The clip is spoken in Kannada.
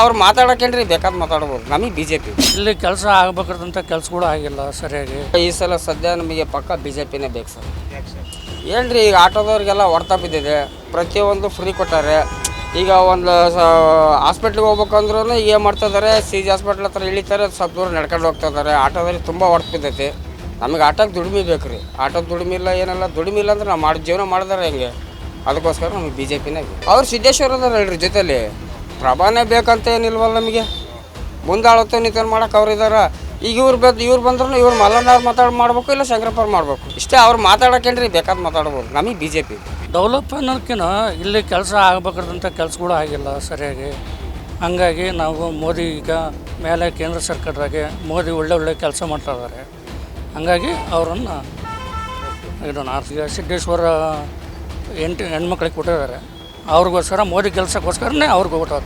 ಅವ್ರು ಮಾತಾಡೋಕೇನ್ರಿ ಬೇಕಾದ ಮಾತಾಡ್ಬೋದು. ನಮಗೆ BJP ಇಲ್ಲಿ ಕೆಲಸ ಆಗಬೇಕಾದಂಥ ಕೆಲಸ ಕೂಡ ಆಗಿಲ್ಲ ಸರಿಯಾಗಿ. ಈ ಸಲ ಸದ್ಯ ನಮಗೆ ಪಕ್ಕ BJPನೇ ಬೇಕು ಸರ್. ಏನ್ರಿ ಈಗ ಆಟೋದವ್ರಿಗೆಲ್ಲ ಹೊಡ್ತಾ ಬಿದ್ದಿದೆ, ಪ್ರತಿಯೊಂದು ಫ್ರೀ ಕೊಟ್ಟಾರೆ. ಈಗ ಒಂದು ಹಾಸ್ಪಿಟ್ಲಿಗೆ ಹೋಗ್ಬೇಕಂದ್ರೂ ಈಗ ಏನು ಮಾಡ್ತಿದ್ದಾರೆ, CG ಹಾಸ್ಪಿಟ್ಲ್ ಹತ್ರ ಇಳಿತಾರೆ, ಸ್ವಲ್ಪ ದೂರ ನಡ್ಕೊಂಡು ಹೋಗ್ತಾ ಇದ್ದಾರೆ. ಆಟೋದವ್ರಿಗೆ ತುಂಬ ಹೊಡ್ತು ಬಿದ್ದೈತಿ. ನಮಗೆ ಆಟೋಕ್ಕೆ ದುಡಿಮೆ ಬೇಕು ರೀ. ಆಟೋಕ್ಕೆ ದುಡಿಮೆ ಇಲ್ಲ, ಏನೆಲ್ಲ ದುಡಿಮೆ ಇಲ್ಲ ಅಂದ್ರೆ ನಾವು ಜೀವನ ಮಾಡಿದಾರೆ ಹೆಂಗೆ, ಅದಕ್ಕೋಸ್ಕರ ನಮಗೆ BJPನೇ ಬೇಕು. ಅವ್ರು ಸಿದ್ದೇಶ್ವರ ಅದಾರ ಹೇಳ್ರಿ ಜೊತೆಲಿ, ಪ್ರಭಾನೇ ಬೇಕಂತ ಏನಿಲ್ವಲ್ಲ ನಮಗೆ. ಮುಂದಾಳತ್ತು ನಿಂತು ಮಾಡೋಕೆ ಅವ್ರು ಇದ್ದಾರೆ. ಈಗ ಇವ್ರು ಬಂದ್ರೂ ಇವ್ರು ಮಲ್ಲಣ್ಣವ್ರು ಮಾಡ್ಬೇಕು, ಇಲ್ಲ ಶಂಕರಪ್ಪವ್ರು ಮಾಡಬೇಕು. ಇಷ್ಟೇ. ಅವ್ರು ಮಾತಾಡೋಕೇನ್ರಿ ಬೇಕಾದ ಮಾತಾಡ್ಬೋದು. ನಮಗೆ BJP ಡೆವಲಪ್ ಅನ್ನೋದಕ್ಕಿಂತ ಇಲ್ಲಿ ಕೆಲಸ ಆಗಬೇಕಾದಂಥ ಕೆಲಸ ಕೂಡ ಆಗಿಲ್ಲ ಸರಿಯಾಗಿ. ಹಂಗಾಗಿ ನಾವು ಮೋದಿ ಈಗ ಮೇಲೆ ಕೇಂದ್ರ ಸರ್ಕಾರದಾಗೆ ಮೋದಿ ಒಳ್ಳೆ ಕೆಲಸ ಮಾಡ್ತಾ ಇದ್ದಾರೆ. ಹಂಗಾಗಿ ಅವರನ್ನು ಇದನ್ನು ಈಗ ಸಿದ್ದೇಶ್ವರ ಹೆಣ್ಮಕ್ಳಿಗೆ ಕೊಟ್ಟಿದ್ದಾರೆ. ಅವ್ರಿಗೋಸ್ಕರ ಮೋದಿ ಕೆಲಸಕ್ಕೋಸ್ಕರನೇ ಅವ್ರಿಗೆ ಓಟ್ ಹಾಕ್ತಾರೆ.